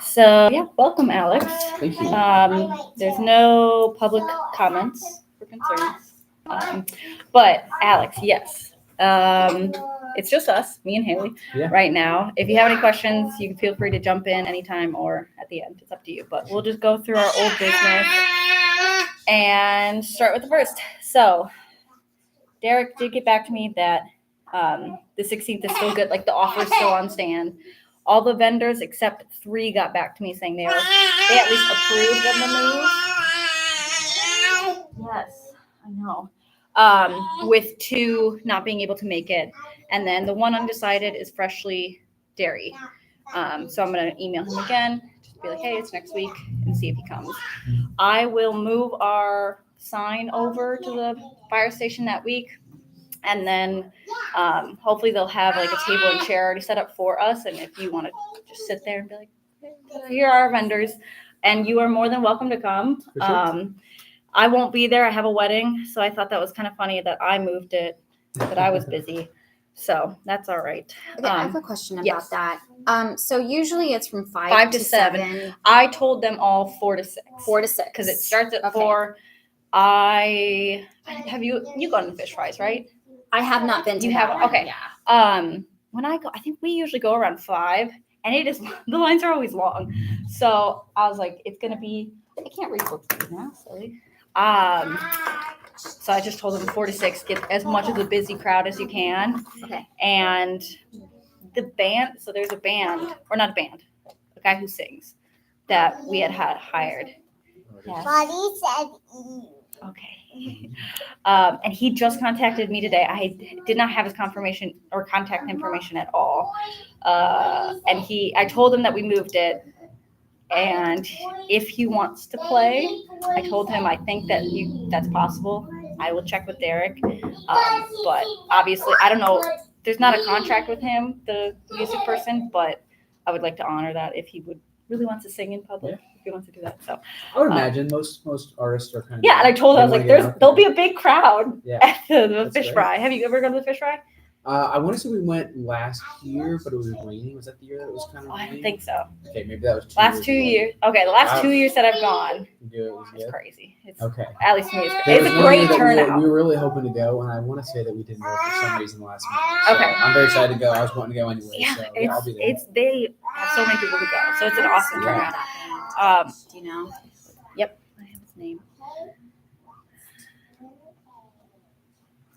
So yeah, welcome, Alex. Thank you. There's no public comments or concerns. But Alex, yes. It's just us, me and Haley, Yeah. right now. If you have any questions, you can feel free to jump in anytime or at the end. It's up to you. But we'll just go through our old business and start with the first. So Derek did get back to me that the 16th is still good. Like the offer is still on stand. All the vendors except 3 got back to me saying they at least approved of the move. Yes, I know. With 2 not being able to make it, and then the one undecided is Freshly Dairy. So I'm gonna email him again, just be like, hey, it's next week, and see if he comes. I will move our sign over to the fire station that week. And then hopefully they'll have like a table and chair already set up for us. And if you want to just sit there and be like, hey, here are our vendors, and you are more than welcome to come. Sure. I won't be there. I have a wedding. So I thought that was kind of funny that I moved it, that I was busy. So that's all right. Okay, I have a question about yes. that. So usually it's from 5 to 7. I told them all 4 to 6. 4 to 6. Because it starts at Okay. 4. Have you gone to Fish Fries, right? I have not been to You that haven't? one. Okay. Yeah. When I go, I think we usually go around 5, and it is the lines are always long. So I was like, it's gonna be. I can't read books now, silly. So I just told them 4 to 6, get as much of the busy crowd as you can. Okay. And the band. So there's a band, or not a band, a guy who sings that we had hired. Yes. Body said E. Okay. And he just contacted me today. I did not have his confirmation or contact information at all. And I told him that we moved it. And if he wants to play, I told him I think that's possible. I will check with Derek. But obviously, I don't know. There's not a contract with him, the music person, but I would like to honor that if he would really wants to sing in public. Yeah. If he wants to do that. So I would imagine most artists are kind of. yeah, and I told him I was like, there'll be a big crowd Yeah, at the that's fish great. fry. Have you ever gone to the fish fry? I want to say we went last year, but it was raining. Was that the year that it was kind of Oh, I raining? don't think so. Okay, maybe that was Last 2 years. Okay, the last Wow. 2 years that I've gone, Yeah, it was it's good. crazy. It's Okay. at least me. There It's was a one great year that turnout. we were really hoping to go, and I want to say that we didn't go for some reason last minute. So Okay. I'm very excited to go. I was wanting to go anyway. Yeah, so yeah, I'll be there. they have so many people who go, so it's an awesome Yeah. turnout. Do you know? Yep, I have his name.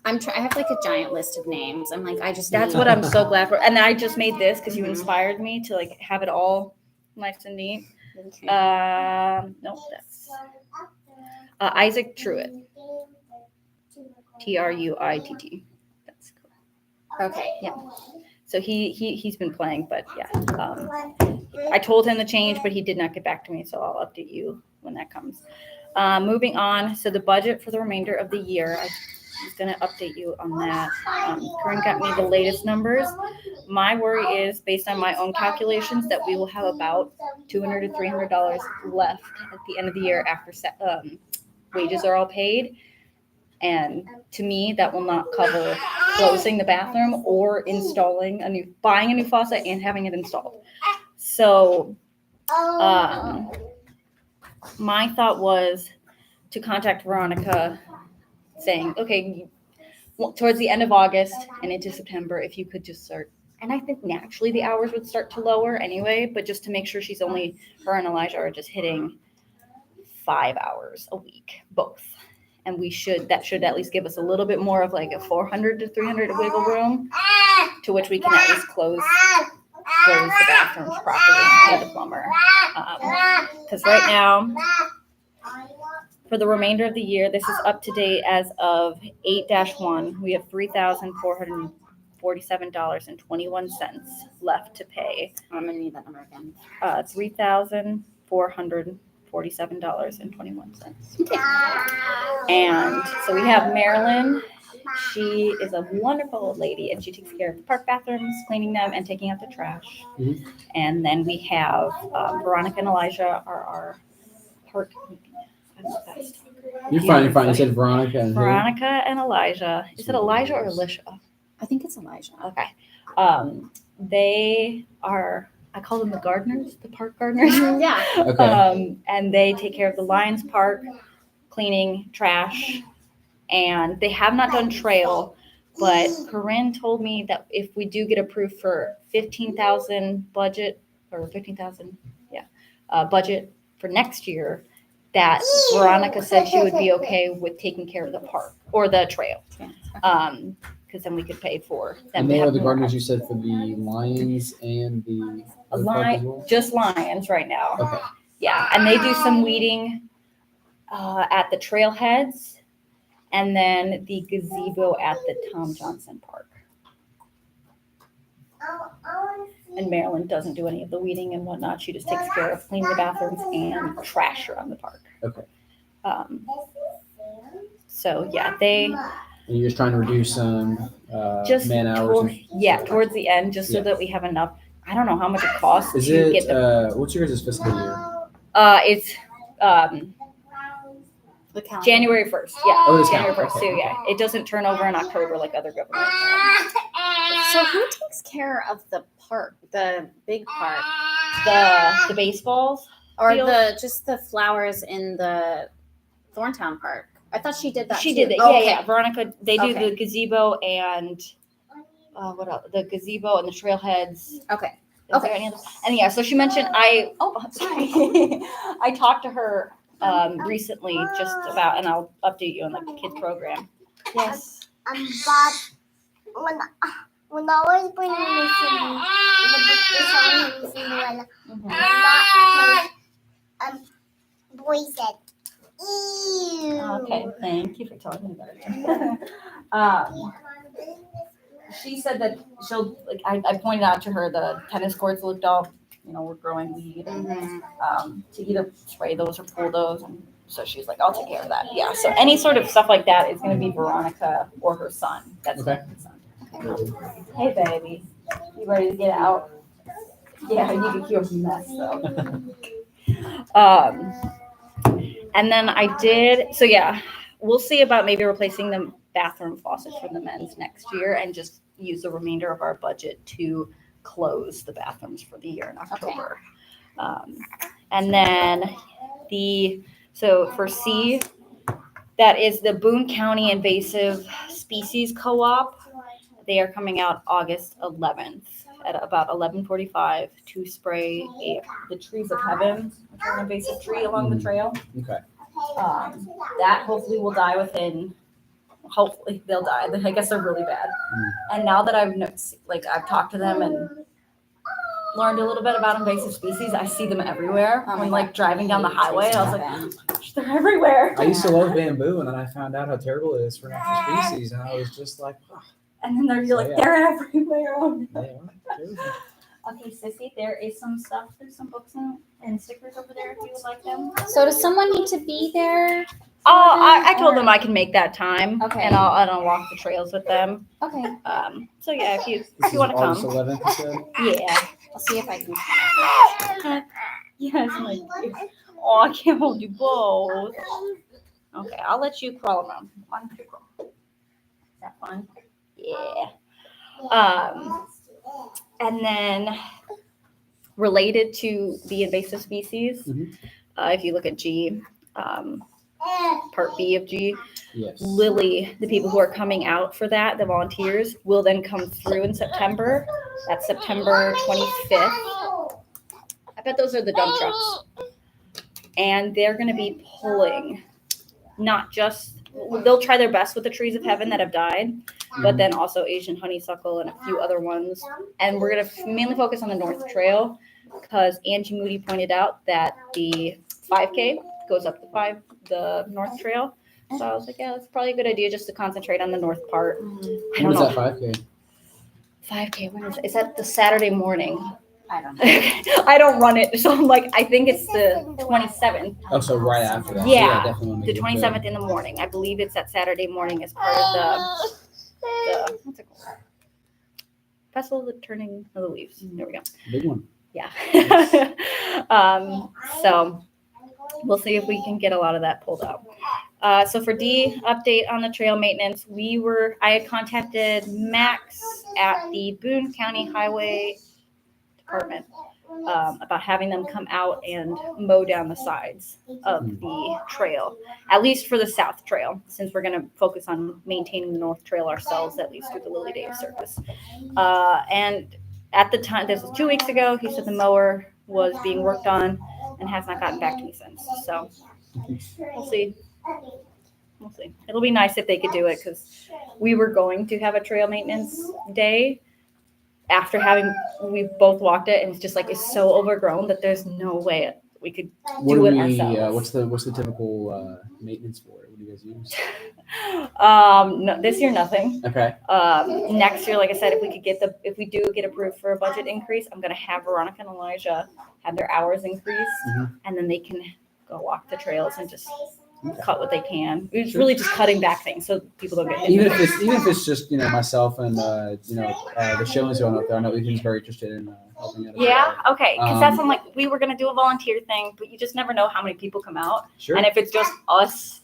I have like a giant list of names. I'm like, I just. That's need- what I'm so glad for, and I just made this because you Mhm. inspired me to like have it all nice and neat. Okay. Nope, that's Isaac Truitt. Truitt. That's cool. Okay. Yeah. So he's been playing, but yeah. I told him the change, but he did not get back to me, so I'll update you when that comes. Moving on, so the budget for the remainder of the year, I was going to update you on that. Corinne got me the latest numbers. My worry is, based on my own calculations, that we will have about $200 to $300 left at the end of the year after wages are all paid. And to me, that will not cover closing the bathroom or buying a new faucet and having it installed. So my thought was to contact Veronica saying, okay, towards the end of August and into September, if you could just start. And I think naturally the hours would start to lower anyway, but just to make sure her and Elijah are just hitting 5 hours a week, both. And that should at least give us a little bit more of like a 400 to 300 wiggle room, to which we can at least close the bathrooms properly and pay the plumber. Because right now, for the remainder of the year, this is up to date as of 8-1. We have $3,447.21 left to pay. I'm gonna need that number again. $3,447.21. And so we have Marilyn. She is a wonderful old lady, and she takes care of the park bathrooms, cleaning them, and taking out the trash. Mhm. And then we have Veronica and Elijah are our park. You're fine. You said Veronica and who? Veronica and Elijah. Is it Elijah or Alicia? I think it's Elijah. Okay. They are. I call them the gardeners, the park gardeners. Yeah. Okay. And they take care of the Lions Park, cleaning, trash, and they have not done trail. But Corinne told me that if we do get approved for 15,000 budget or 15,000, budget for next year, that Veronica said she would be okay with taking care of the park or the trail. Because then we could pay for them. And to they have are the more. gardeners you said for the lions and the other park as well? Just Lions right now. Okay. Yeah, and they do some weeding at the trailheads, and then the gazebo at the Tom Johnson Park. And Marilyn doesn't do any of the weeding and whatnot. She just takes care of cleaning the bathrooms and trash around the park. Okay. So yeah, they And you're just trying to reduce some just man hours. towards the end, just so Yeah. that we have enough. I don't know how much it costs Is to it get the. what's your guys' fiscal year? It's The calendar. January 1st. Yeah, Oh, it is January calendar, 1st. okay. So yeah, it doesn't turn over in October like other government. So who takes care of the park, the big park, The baseballs. or Field. just the flowers in the Thorntown Park? I thought she did that. She too. did that. Oh, Yeah, okay. yeah. Veronica, they do Okay. the gazebo and what else? The gazebo and the trailheads. Okay. Is there any other? And yeah, so she mentioned sorry. I talked to her recently just about, and I'll update you on the kids program. Yes. But when I was born in the book The Song of Cinderella, boy said, ew. Okay, thank you for talking about it. She said that she'll like. I pointed out to her the tennis courts looked all, we're growing weed and to either spray those or pull those, and so she's like, I'll take care of that. Yeah. So any sort of stuff like that is going to be Veronica or her son. That's Okay. her son. Hey, baby, you ready to get out? Yeah, you can cure some mess though. And then I did. So yeah, we'll see about maybe replacing the bathroom faucets from the men's next year and just use the remainder of our budget to close the bathrooms for the year in October. And then so for C, that is the Boone County Invasive Species Co-op. They are coming out August 11th at about 11:45 to spray the trees of heaven, which are an invasive tree along the trail. Okay. That hopefully will die hopefully they'll die. I guess they're really bad. And now that I've talked to them and learned a little bit about invasive species, I see them everywhere. Oh my When God. driving down the highway, I was like, Heaven. oh my gosh, they're everywhere. I used to love bamboo, and then I found out how terrible it is for natural species, and I was just like, oh, And then you're like, Yeah. they're everywhere. they are terrible. Okay, Sissy, there is some stuff. There's some books and stickers over there if you would like them. So does someone need to be there? Oh, I told them I can make that time. Okay. And I'll walk the trails with them. Okay. So yeah, if This you is want to August come. 11th, you said? Yeah. I'll see if I can. Yes, my dear. Oh, I can't hold you both. Okay, I'll let you crawl around. 1, 2, crawl. Is that fun? Yeah. And then related to the invasive species, Mhm. if you look at G, part B of G, Yes. Lily, the people who are coming out for that, the volunteers, will then come through in September. That's September 25th. I bet those are the dump trucks. And they're going to be pulling they'll try their best with the trees of heaven that have died, but then also Asian honeysuckle and a few other ones. And we're going to mainly focus on the North Trail because Angie Moody pointed out that the 5K goes up the North Trail. So I was like, yeah, that's probably a good idea just to concentrate on the north part. I When don't was know. that 5K? 5K, when is it? Is that the Saturday morning? I don't know. I don't run it, so I'm like, I think it's the 27th. Oh, so right after that. Yeah, definitely wanna The make it 27th in the morning. I believe it's that Saturday morning as part of the what's it called? Festival of the Turning of the Leaves. There we go. Big one. Yeah. So we'll see if we can get a lot of that pulled out. So for D, update on the trail maintenance. I had contacted Max at the Boone County Highway Department about having them come out and mow down the sides of the trail, at least for the South Trail, since we're going to focus on maintaining the North Trail ourselves, at least through the Lily Dave Circus. And at the time, this was 2 weeks ago, he said the mower was being worked on and has not gotten back to me since. So we'll see. We'll see. It'll be nice if they could do it, because we were going to have a trail maintenance day after we both walked it, and it's just like it's so overgrown that there's no way we could What do do it we? ourselves. What's the typical maintenance for it? What do you guys use? No, this year nothing. Okay. Next year, like I said, if we do get approved for a budget increase, I'm gonna have Veronica and Elijah have their hours increased, and then they can go walk the trails and just cut what they can. It's really just cutting back things so people don't get hit. Even if it's just myself and the showings going up there. I know Ethan's very interested in helping out. Yeah. Okay. Because that's Um, when we were gonna do a volunteer thing, but you just never know how many people come out, Sure. and if it's just us,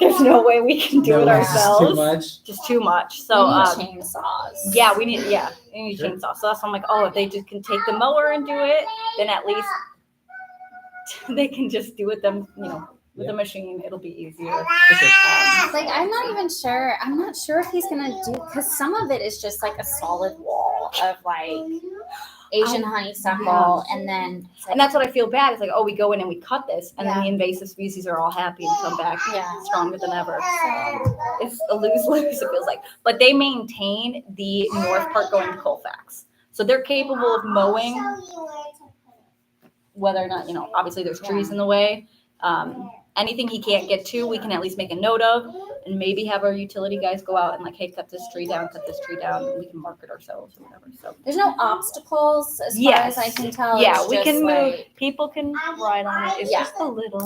there's no way we can do it No, it's just ourselves. too much. Just too much. We So need chainsaws. yeah, we need Sure. chainsaw. So that's why I'm like, oh, if they just can take the mower and do it, then at least they can just do it with Yeah. the machine. It'll be easier. Like I'm not even sure. I'm not sure if he's gonna do, because some of it is just like a solid wall of like Asian honeysuckle, and then it's like, And that's what I feel bad. It's like, oh, we go in and we cut this, and then Yeah. the invasive species are all happy and come back Yeah. stronger than ever. So it's a lose-lose, it feels like. But they maintain the north part going to Colfax. So they're capable of mowing, whether or not, obviously there's trees in the way. Anything he can't get to, we can at least make a note of, and maybe have our utility guys go out and like, hey, cut this tree down, and we can mark it ourselves or whatever. So there's no obstacles as far Yes. as I can tell. yeah, It's we just can move. like, People can ride on it. It's Yeah. just a little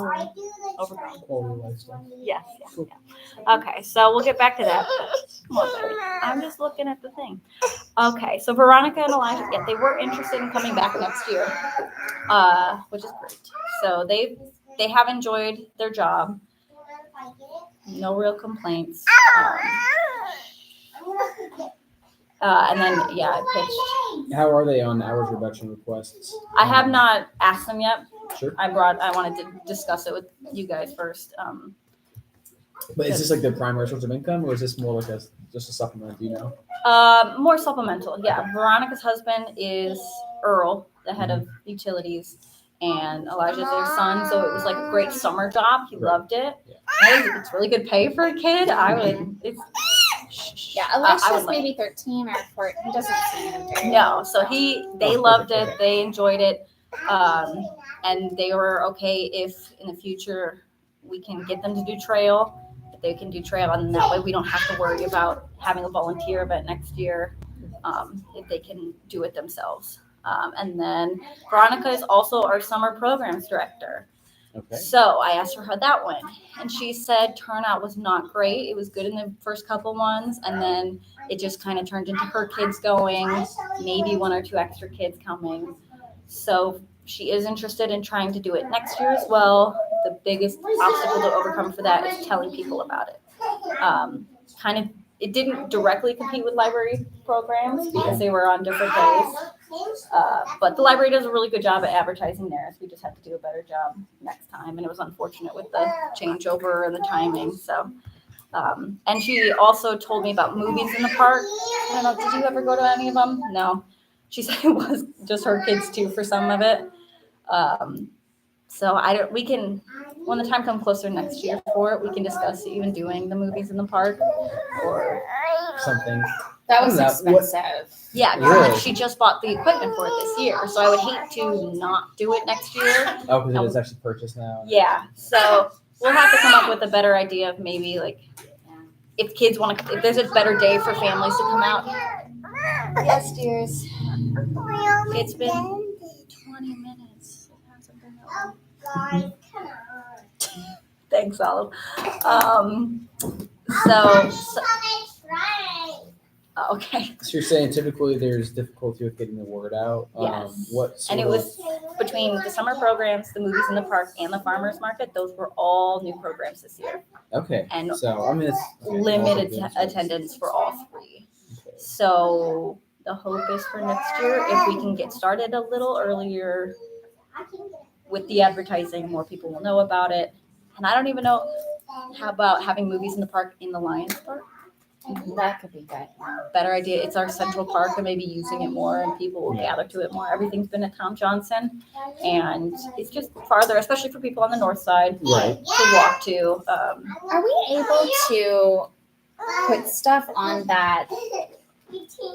overgrown. Quality of life stuff. Yes. Yeah. Okay, so we'll get back to that. Come on, baby. I'm just looking at the thing. Okay, so Veronica and Elijah, they were interested in coming back next year, which is great. So they have enjoyed their job. No real complaints. And then I pitched. How are they on hours reduction requests? I have not asked them yet. Sure. I wanted to discuss it with you guys first. But is this like their primary source of income, or is this more like just a supplement? Do you know? More supplemental. Yeah. Veronica's husband is Earl, the head of utilities, and Elijah's their son. So it was like a great summer job. He Right. loved it. Yeah. It's really good pay for a kid. I would. It's. yeah, I Alicia's would like- maybe 13 or 14. He doesn't seem very No, so they Oh, loved perfect, it. okay. They enjoyed it, and they were okay if in the future we can get them to do trail. If they can do trail, and that way we don't have to worry about having a volunteer event next year. If they can do it themselves, and then Veronica is also our summer programs director. Okay. So I asked her how that went, and she said turnout was not great. It was good in the first couple ones, and then it just kind of turned into her kids going, maybe one or two extra kids coming. So she is interested in trying to do it next year as well. The biggest obstacle to overcome for that is telling people about it. It didn't directly compete with library programs because they were on different days. But the library does a really good job at advertising theirs. We just have to do a better job next time. And it was unfortunate with the changeover and the timing. So, and she also told me about movies in the park. I don't know, did you ever go to any of them? No. She said it was just her kids too for some of it. So we can, when the time comes closer next year for it, we can discuss even doing the movies in the park or Something. That was What- expensive. yeah, Really? she just bought the equipment for it this year, so I would hate to not do it next year. Oh, because it is actually purchased now. Yeah, so we'll have to come up with a better idea of maybe like if kids want to, if there's a better day for families to come out. Yes, dears. It's been 20 minutes. It hasn't been that long. Thanks, Olive. Okay. So you're saying typically there's difficulty with getting the word out. Yes. What sort And it of- was between the summer programs, the movies in the park, and the farmers market. Those were all new programs this year, okay. and So I mean, it's limited attendance for all three. Okay. So the hope is for next year, if we can get started a little earlier with the advertising, more people will know about it. And I don't even know, how about having movies in the park in the Lions Park? That could be good. Better idea. It's our central park and maybe using it more and people will gather to it more. Everything's been at Tom Johnson and it's just farther, especially for people on the north side Right. to walk to. Are we able to put stuff on that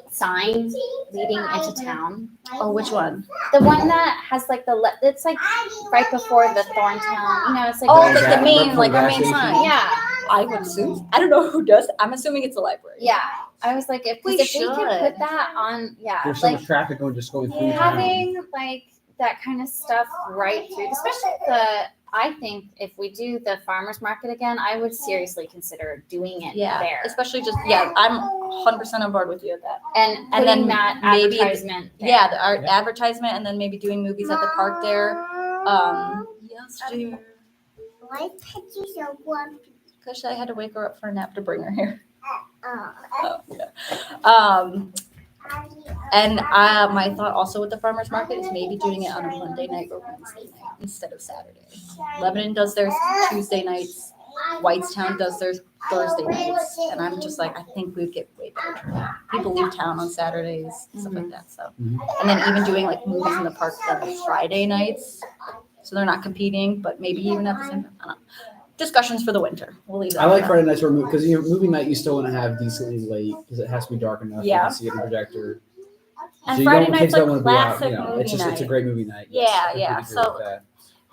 sign leading into town? Oh, which one? The one that has like it's like right before the Thorntown, you know, it's like Oh, Is like that the main, for like our gas main station? sign. yeah, I would assume. I don't know who does. I'm assuming it's the library. yeah. I was like, if We we could should. put that on, There's so like much traffic just going through town. having like that kind of stuff right through, especially I think if we do the farmers market again, I would seriously consider doing it Yeah. there Especially just, I'm 100% on board with you at that. and and putting then that maybe- advertisement. there. Yeah, our Yeah. advertisement and then maybe doing movies at the park there. Yes, dear. Why pictures of one? Gosh, I had to wake her up for a nap to bring her here. Oh. Oh, yeah. And my thought also with the farmers market is maybe doing it on a Monday night or Wednesday night instead of Saturday. Lebanon does theirs Tuesday nights. Whitestown does theirs Thursday nights. And I'm just like, I think we'd get way better turnout. People leave town on Saturdays, stuff like that. So, Mhm. and then even doing like movies in the park on Friday nights, so they're not competing, but maybe even at the same time. I don't know. Discussions for the winter. We'll leave that. I like at Friday nights for movie because movie night you still want to have decently late because it has to be dark enough. Yeah. You can see it in the projector. And so Friday kids night's don't like wanna be out, classic movie it's just night. it's a great movie night. Yeah, I yeah, completely agree so- with that.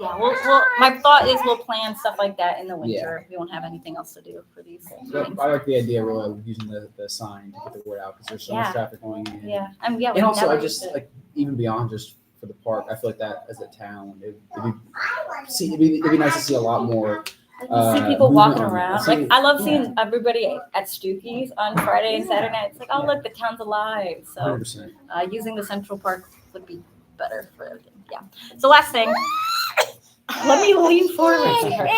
Yeah, we'll my thought is we'll plan stuff like that in the winter. We won't have anything else to do for these So things. I like the idea really of using the sign to get the word out because there's so Yeah. much traffic going in. Yeah, and yeah, And also, never I just used it. like even beyond just for the park, I feel like that as a town, it'd be nice to see a lot more. You see people movement walking on around. that. Like I love Yeah. seeing everybody at Stookies on Friday and Saturday night. It's like, oh look, the town's alive. So 100%. using the Central Park would be better for everything. Yeah. So last thing, let me lean forward to her.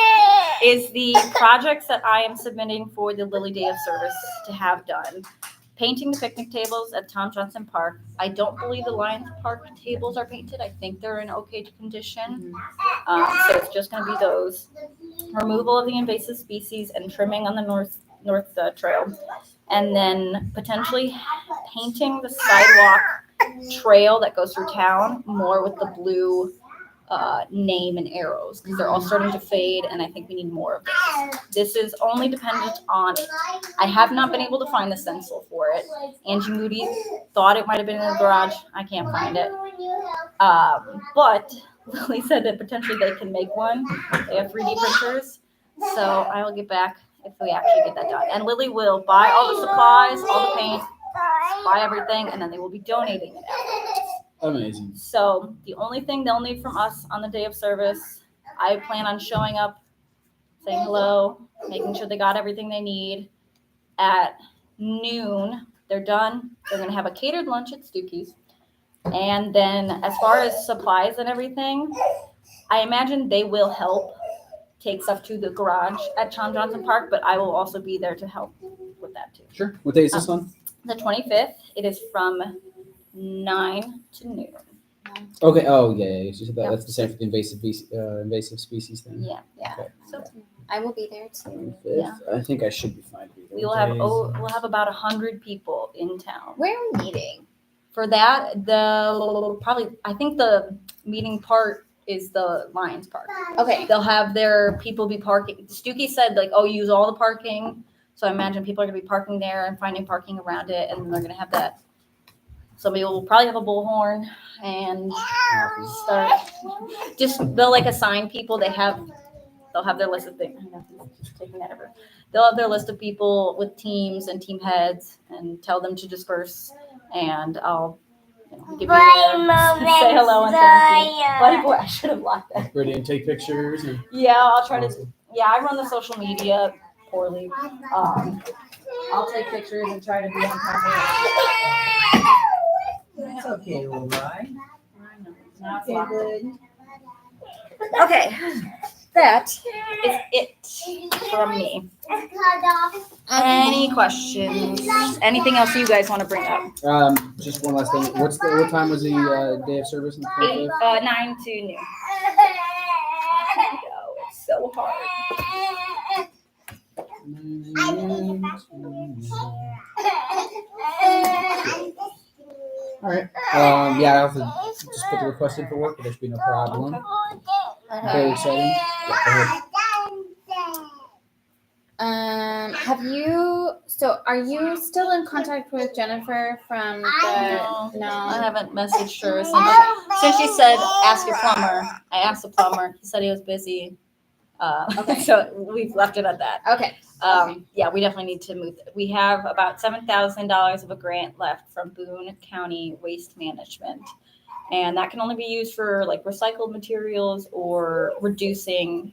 Is the projects that I am submitting for the Lily Day of Service to have done. Painting the picnic tables at Tom Johnson Park. I don't believe the Lions Park tables are painted. I think they're in okay condition. So it's just going to be those. Removal of the invasive species and trimming on the north trail. And then potentially painting the sidewalk trail that goes through town more with the blue name and arrows because they're all starting to fade and I think we need more of those. This is only dependent on, I have not been able to find the stencil for it. Angie Moody thought it might have been in the garage. I can't find it. But Lily said that potentially they can make one. They have 3D printers. So I will get back if we actually get that done. And Lily will buy all the supplies, all the paint, buy everything, and then they will be donating it afterwards. Amazing. So the only thing they'll need from us on the day of service, I plan on showing up, saying hello, making sure they got everything they need. At noon, they're done. They're going to have a catered lunch at Stookies. And then as far as supplies and everything, I imagine they will help take stuff to the garage at Tom Johnson Park, but I will also be there to help with that too. Sure. What day is this one? The 25th, it is from 9 to noon. Okay. Oh yeah. You said that. Yep. That's the same for the invasive species thing. Yeah, yeah. Okay. So I will be there too. 25th. Yeah. I think I should be fine to be there. we'll have about 100 people in town. Where are we meeting? For that, I think the meeting part is the Lions Park. Okay. They'll have their people be parking. Stookie said like, oh, use all the parking. So I imagine people are gonna be parking there and finding parking around it, and then they're gonna have that. Somebody will probably have a bullhorn and start. They'll like assign people. They'll have their list of things. Taking that over. They'll have their list of people with teams and team heads, and tell them to disperse. And I'll give you say hello and thank you. Buddy boy, I should have locked that. Ready to take pictures and Yeah, I'll try to. Yeah, I run the social media poorly. I'll take pictures and try to be on top of it. That's okay, all right. Now it's locked. Okay. that is it from me. Any questions? Anything else you guys want to bring up? Just one last thing. What time was the day of service? In the 9 to noon. Oh, it's so hard. All right. Yeah, I have to just put the request in for work, but there should be no problem. Very exciting. Yeah, go ahead. Are you still in contact with Jennifer from the? No, I haven't messaged her since she said ask your plumber. I asked the plumber. He said he was busy. So we've left it at that. Okay. Yeah, we definitely need to move. We have about $7,000 of a grant left from Boone County Waste Management, and that can only be used for like recycled materials or reducing,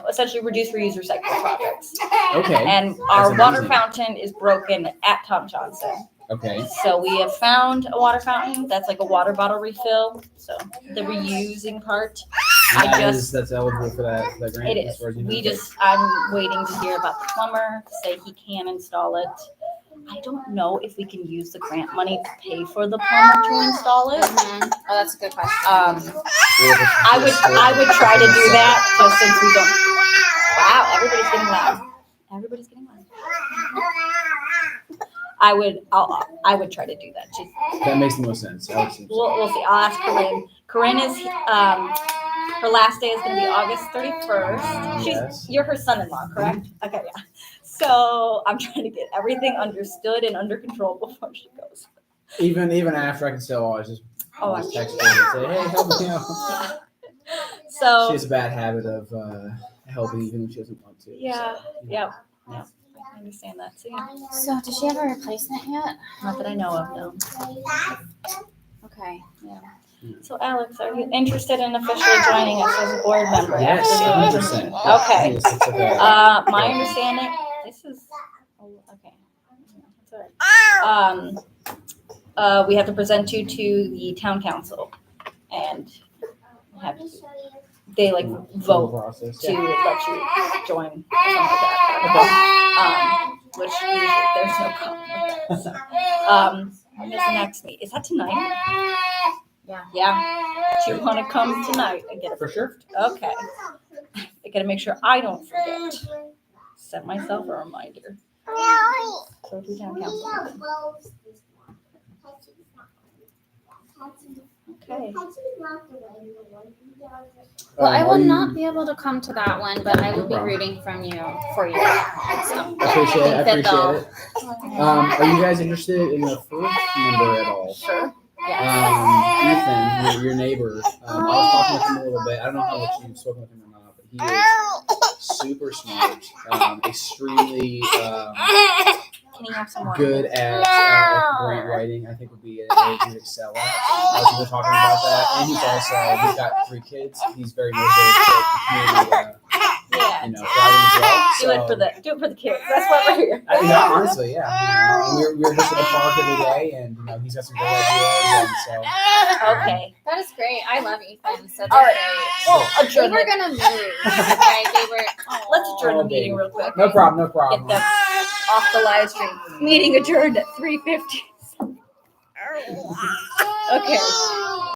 essentially reduce, reuse, recycle projects. Okay. And our water amazing. fountain is broken at Tom Johnson. Okay. So we have found a water fountain that's like a water bottle refill. So the reusing part, That's eligible for that grant. it as is. far as you know? I'm waiting to hear about the plumber to say he can install it. I don't know if we can use the grant money to pay for the plumber to install it. Mhm. Oh, that's a good question. I would try to do that just since we don't. Wow, everybody's getting loud. Everybody's getting loud. I would try to do that. That makes the most sense. I would say so. We'll see. I'll ask Corinne. Corinne is her last day is going to be August 31st. Yes. You're her son-in-law, correct? Okay, yeah. So I'm trying to get everything understood and under control before she goes. Even after, I can still always just text her and say, "Hey, help me out." So She has a bad habit of helping even when she doesn't want to. yeah, so, yeah. I understand that too. So, does she have a replacement yet? Not that I know of, no. Okay. So Alex, are you interested in officially joining us as a board member? Yes, after the- 100%. Okay. Yes, it's okay. My understanding, this is, okay. That's all right. We have to present you to the town council and they vote process. to Yeah. let you join, something like that. Which usually there's no problem with that. So, when is the next meet? Is that tonight? Yeah. Yeah. Do you want to come tonight and get it? For sure. Okay. I gotta make sure I don't forget. Set myself a reminder. Go to town council. Okay. Well, I Are will you- not be able to come to that one, but I will be rooting for you. So, I appreciate it. Are you guys interested in the fourth member at all? Sure. Ethan, your neighbor. I was talking with him a little bit. I don't know how much you've spoken with him or not, but he is super smart, extremely Can you have some more? good at grant writing. I think would be an area he'd excel at. We've been talking about that, and he's got 3 kids. He's very motivated for the community. Yeah. Thriving as well. Do it for the kids. That's why we're here. Honestly, yeah. We were just at the park every day, and he's got some great ideas. And so, Okay. that is great. I love Ethan. So All right. great. Well, They adjourn. were gonna move. Okay, they were. Let's adjourn the Oh, meeting baby. real quick. no problem. Get them off the live stream. Meeting adjourned at 3:50. Okay.